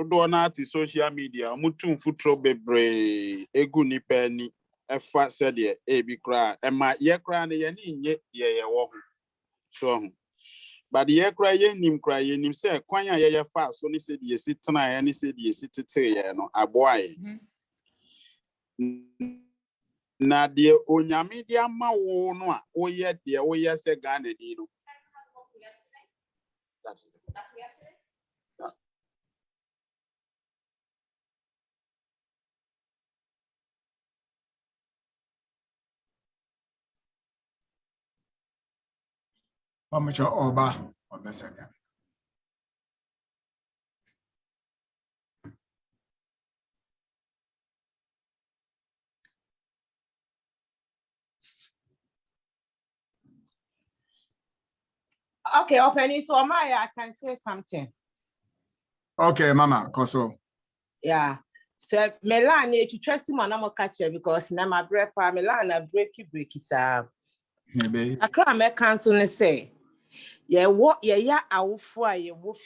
do na ati social media mutum futro bebre egu nipa ni efa said ye ebi kra ema ye kra na ye ni nye ye wo ho so but ye kra ye nim say kwan ya ye fa so ni said ye sitena ye ni said ye sitete ye no aboaye na de onyame de ama wo no a oye de oye se Ghana di no that's it. Amateur Oba or Besaka. Okay, opening so Maya, I can say something. Okay, Mama, Koso. Yeah. So Melania to trust him on a catcher because now my breath Melana breaky sir. Maybe. I can't make counsel and say, yeah, what ya out for ye wolf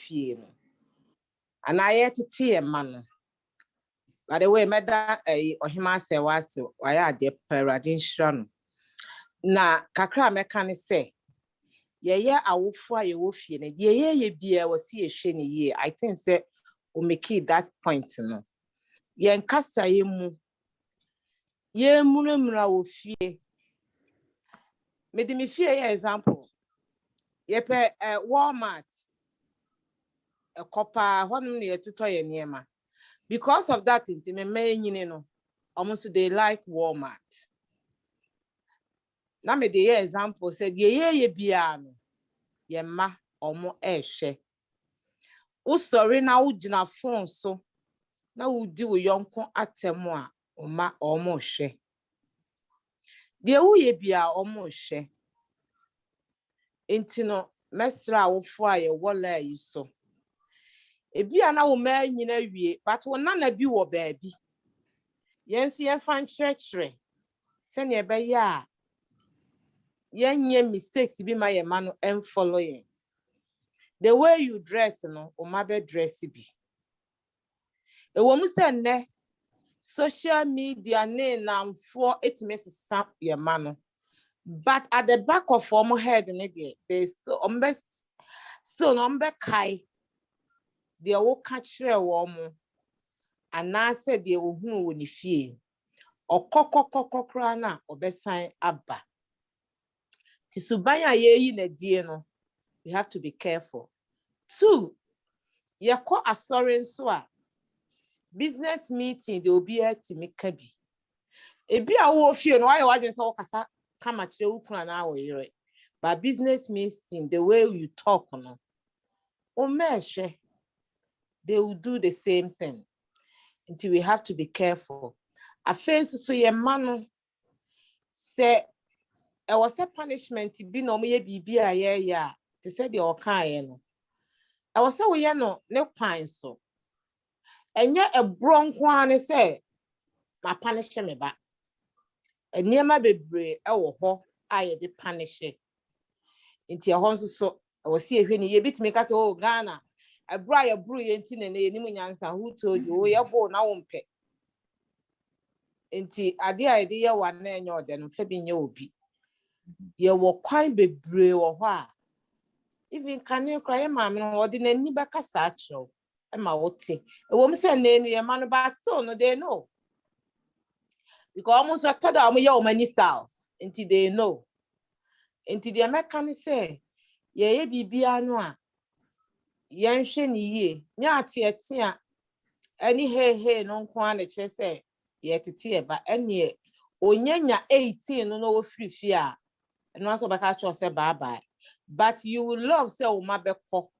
and I had to tear man. By the way, meda ohima se wase waya ade paradin shrano. Na kakra meka ne se ye awofo a ye wo fie ne ye bia wasi ehwe ne ye. I think say o make it that point no. Ye nkasa ye mu na wo fie. Me di me fie ye example. Ye pe Walmart a copper honum ne yetuto ye niema. Because of that me nyine no almost they like Walmart. Na me the example said ye bia no ye ma omo ehwe. Usori na ugina phone so na udi wo yonko atemu a oma omo hwe. De wo ye bia omo hwe. Enti no mesra awofo a ye wola yi so. Ebia na wo ma nyina wie but wo na bi wo baabi. Yenso ye fan church se ne be ya yenye mistakes bi ma ye ma no en following. The way you dress no o ma be dress bi. E wo mu se ne social media ne namfo etime sesa ye ma no. But at the back of our head there's still number kai they will catch their woman and I said they will who when you feel or crana or besign abba. Tisubaya ye in a dear no. You have to be careful. 2, you call a sorry so business meeting they will be here to make kabi. A be a wolf you and why you just all kasa come at you now. But business meeting the way you talk no. O meshe, they will do the same thing. Until we have to be careful. I feel so ye man say I was a punishment to be no me bibi ya to say the okan no. I was say we no pine so. And yet a bronco one say my punish me back. And near my baby ho I de punish it. Into your horse so I was here when you bit me cast oh Ghana. I brought a brilliant in and who told you, oh, you're born now on pet. Inti idea one name or then Fabian Yobi. You were quite be brave or why. Even can you cry, mammy, or didn't any back a satchel? And my would say, a woman said, name your man about stone, no, they know. Because almost I told them your many styles, until they know. Until the American say, ye be bianoa. Yan shen ye, nyati a tia. Any hey, no quan a chess say, yet a tear, but any onyanya 18 no free fear. And once over catch say bye. But you will love say o ma be ko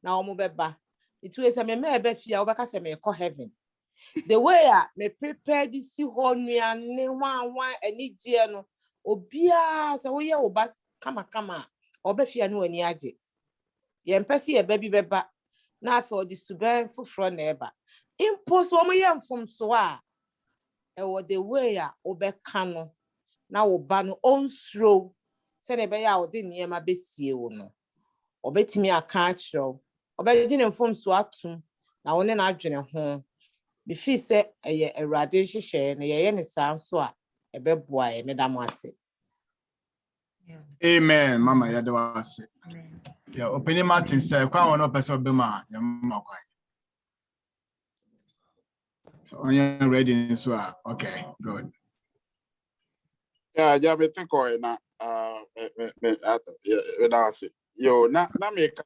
na o mo be ba. It was a me be fear over case me call heaven. The way me prepare this whole nuane wan ani gie no obia say we ye o ba kama obe fear no ani age. Ye mpese ye baby beba na afa the suben fufro na eba. Impose wo mo ye mfom so a e wo the way obe kano na wo ba no onsro se ne be ya wo de niema besie wo no obetimi aka akiro obegine mfom so atum na wo ne na adwene ho be fi se eye awrade hyehye na ye ne sa so a ebeboa e medam ase. Amen mama ya de wase. Yeah, opening Martin say kwa won no person be ma ya ma kwa. So on you ready so okay, good. Yeah, ja beti ko na that's it. Yo na me ka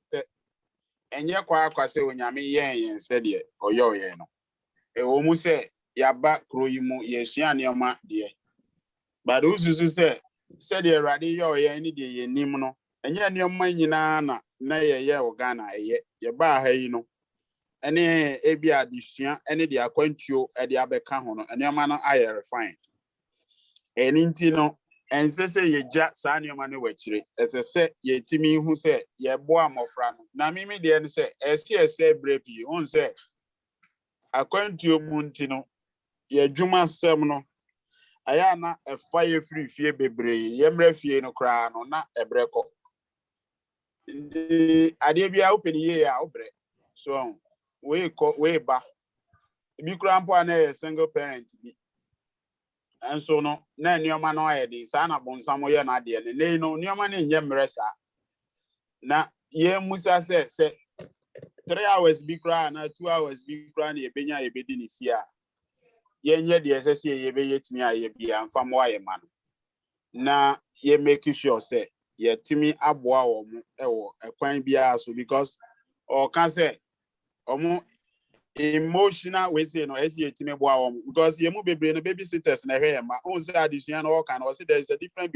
enye kwa se onyame yen se de oyo ye no. E wo mu se ya ba kro yi mu ye sua ne ma de. But ususu se de awrade yo ye ni de ye nim no. Enye ne ma nyina na ye o Ghana ye ba ha yi no. Ene ebi adesua ene de akwantuo e de abeka ho no. Ene ma no aye refine. Eninti no ense se ye ja sa nioma ne wachire ese se ye timi hu se ye bo amofra no na mimi de ne se ese brepi on se akwantuo munti no ye dwuma sem no aya na efa ye free fie bebre ye mra fie no kra no na ebreko ade bia open ye ya obre so we ba Bi kura mpo na single parent bi. And so no, na nneɛma no ayɛ de saa na bonsam yɛ na de ne no nneɛma no nyɛ mmerɛ saa. Na ye musa say 3 hours bi kura na 2 hours bi kura na ebenya ebedi ne fie a. Ye nye de ɛsɛ sɛ ye be yetimi ayɛ bi amfa mo ayɛ ma no. Na ye make sure say ye timi aboa wo mu ɛwɔ ɛkwan bia so because or can say omo emotional we say no esi yetimi boa wo mu because ye mu bebre no babysitters na hwe ma on say addition no can or say there is a difference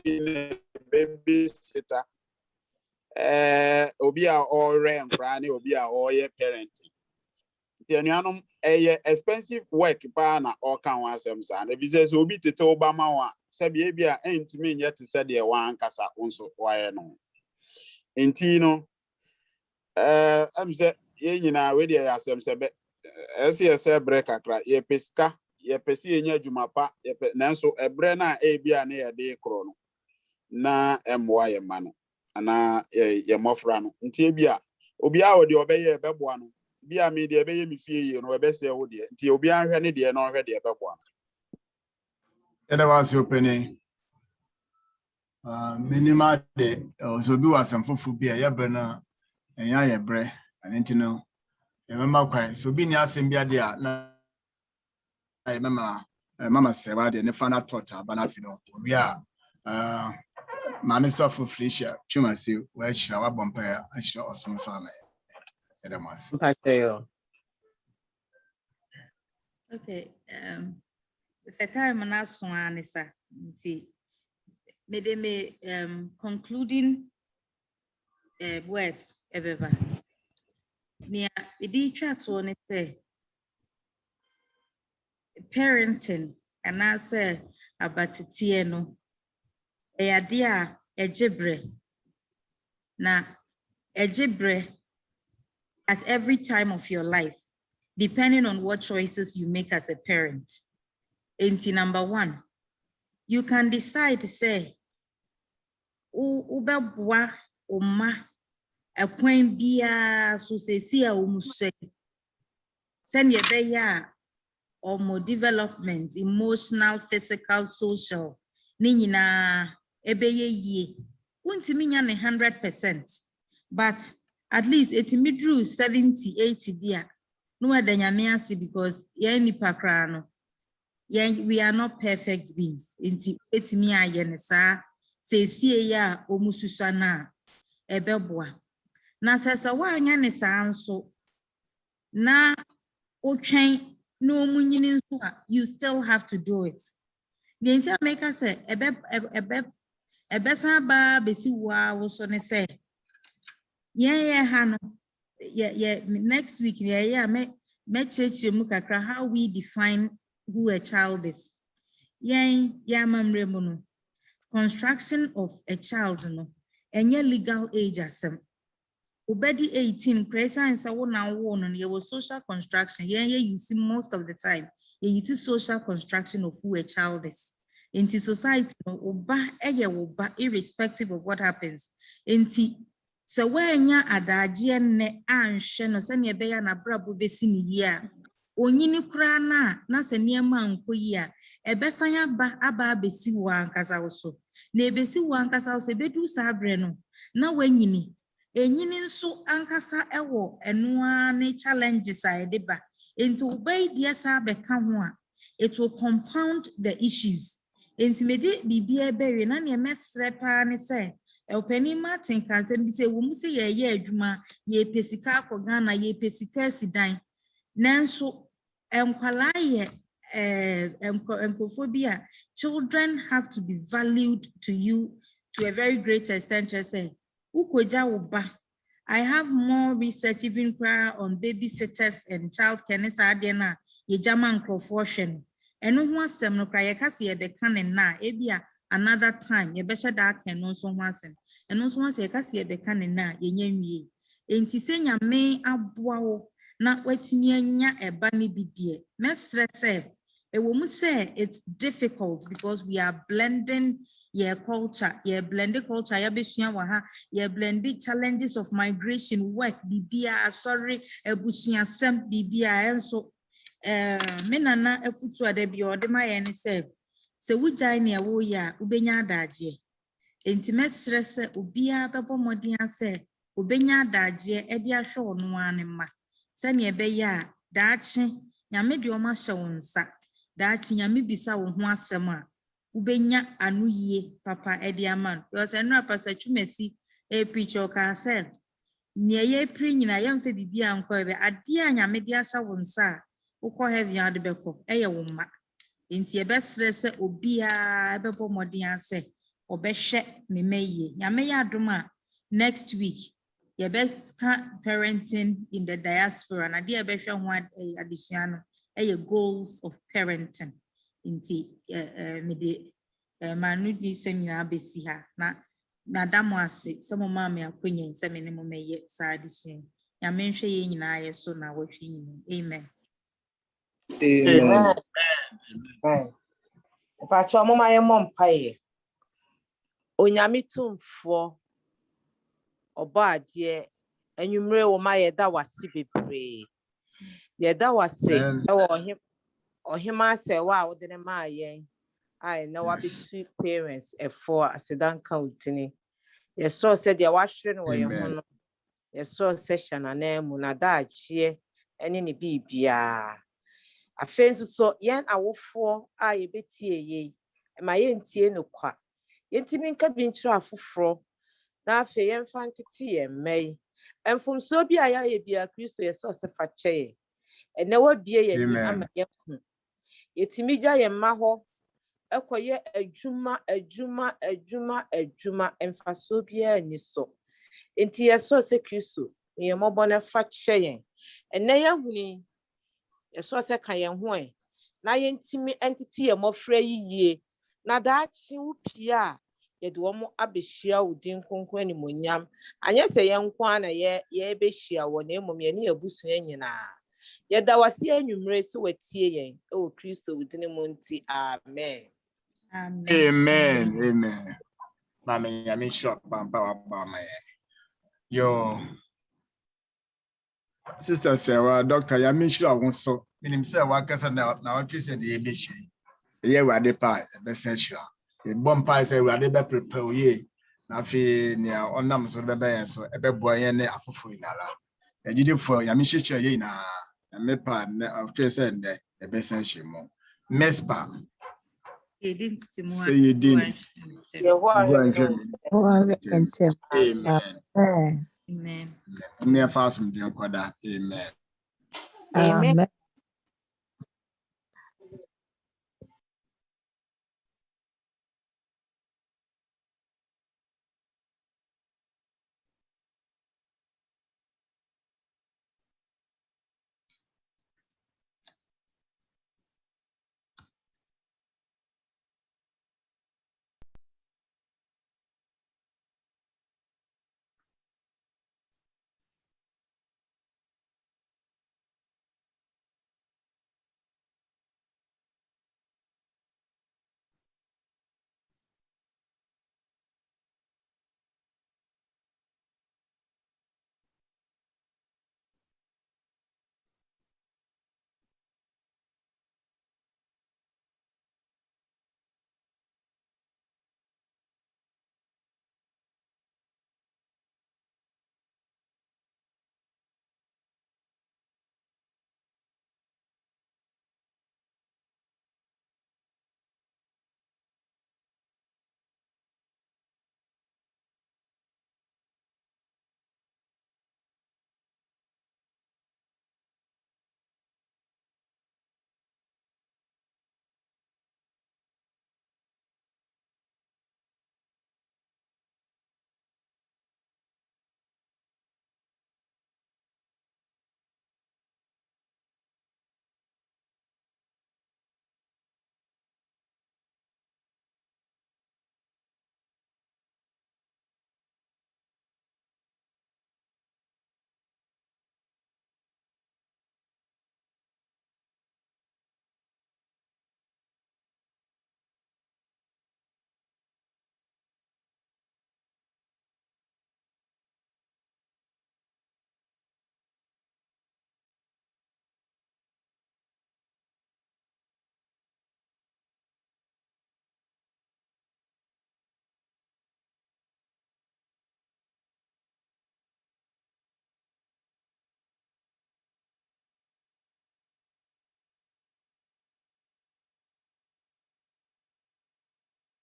between a babysitter obi a or rent brand obi a or ye parenting the anuanom expensive work pa na or can one asem sa na bi say obi tete obama wa sabi e bia entimi nye te say de wan kasa onso waye no enti no am say ye nyina we de asem se be ese break akra ye pesika ye pesi ye nya adwuma pa ye nanso ebre na e bia na ye de kro no na emwa ye ma no ana ye mofra no enti bia obi a wo de obeye beboa no bia me de ebeye me fie ye no ebese wo de enti obi anhwe ne de no hwe de beboa Eda was opening minimal de so bi was fufu bi a ye bre na enya ye bre and you know ye mama kwai so bi ni asem bia de a na mama seba de ne final thought abana fi no obi a mama so for frisha chuma si we shira wa bompa ya ashira osom fama eda mas Okay, the time na so anisa nti me concluding words ebeba nia edi twa to ne say parenting and I say abatete no eyade a ejebre na ejebre at every time of your life depending on what choices you make as a parent. Enti number 1, you can decide to say ubeboa oma ekwan bia so sesi a omuse send ye be ya or more development, emotional, physical, social, ni nyina ebeye ye. Untimi nya 100%, but at least etimi drew 70, 80 bia. No adanyame ase because ye nipa kra no. We are not perfect beings. Inti etimi aye ne saa sesie ya omususa na ebeboa. Na sesa wa anya ne saa nso na otwen no munyini nso you still have to do it. The entire maker say ebe san ba besi wa wo so ne say yeah ha next week me church mu kakra how we define who a child is. Yeah mamre mu no construction of a child no enye legal age asem. Obedi 18, Kresa and Sawona won, and there was social construction. Yeah, you see most of the time. You see social construction of who a child is. Into society, irrespective of what happens. Into so when ya adaji ne anshen, or send your bear na brabo besini ya. Onyini krana, na senyama nkoya. Ebesanya ba aba besi wa nkasa also. Ne besi wa nkasa also bedu sabreno. Na wenyini. Enyini nso ankasa ewo enua ne challenges a edeba into obey dia sa beka ho a it will compound the issues enti mede bibia bere na ne mesre pa ne se opani Martin kanse bi se wo mu se ye adwuma ye pesika akoga na ye pesika sidan nanso enkwala ye enkophobia children have to be valued to you to a very great extent. Say I have more research even on babysitters and child care. Nesa ye German crofoshen. And no one sem no cry kasi ye bekan na ebia another time ye besha da can no so once and no once ye kasi ye bekan na ye nyenwie. Enti se nyame aboa wo na watimi anya eba ni bidie. Mesre say e wo mu say it's difficult because we are blending culture, blended culture, blended challenges of migration, work, bibia, sorry, ebusia sem, bibia, and so me nana efutu adabi ode ma ye ne se wujai ne wo ya ubenya adaje enti mesrɛ sɛ obia bɛbɔ mmɔden asɛ obenya adaje edi ahwe ono ane ma sɛ ne ɛbɛyɛ a daakye nyame de ɔma hyɛ wo nsa daakye nyame bisa wo ho asɛm a ubenya anu yie papa edi ama because ɛno pastor Chumesi preacher ka sɛ ne ye pri nyina yɛmfa bibia nkɔ ebe ade a nyame de ahyɛ wo nsa ukɔ heaven ade bɛkɔ ɛyɛ wo ma enti ɛbɛsrɛ sɛ obia ɛbɛbɔ mmɔden asɛ ɔbɛhwɛ ne mayie nyame yɛ adom a next week yɛbɛka parenting in the diaspora na de ɛbɛhwɛ ho adesua no ɛyɛ goals of parenting enti me de manu di sɛ nyinaa bɛsi ha na madam ase sɛ mo maa me akonya sɛ me ne mo mɛyɛ saa adesua nyame nhwɛ yɛ nyinaa yɛ so na wɔhwɛ nyinaa amen. Amen. Pacho mama ye mompaye. Onyame tumfo oba ade enwumre wo ma ye da wase bebre. Ye da wase e wo ohima se wa wo de ne ma ye. Ai na wa bitu parents for asedanka utini. Ye so said ye wa hwere no ye ho no. Ye so session na mu na da achie ene ne bibia. Afenso so yen awofo a yebetie ye ma yentie no kwa yentimi nka bi nkyira afoforo na afa yen fantete ye mmei enfumso bi aya ye bia Kristo ye so se fa kyeye ene wa bie ye ni ama ye hu yetimi gya ye mma ho ekoye adwuma emfaso bia ni so enti ye so se Kristo ye mobo na fa kyeye ene ye huni eso se kan ye ho na ye ntimi entity ye mofra yie na daachi upia ye de wo abehia udin konkon ani monyam anye se ye nkwa na ye behia wo na emom ye ne abusu nyina ye da wase anwumre se watie ye o Kristo udin mu nti amen Amen. Mama yami shop bamba wa bama yo Sister Sarah, Doctor Yamishra also, meaning say workers and now trees and the ebishi. Ye wade pie, essential. A bomb pie say we are able prepare ye. Nafi near on numbers of the bayan so a boy and a fufu in ala. A jiddy for Yamisha yena, a mepa of trees and the essential more. Mespa. Say you didn't. ye ho ahwe Amen. Near fast from the Yokoda. Amen. Amen.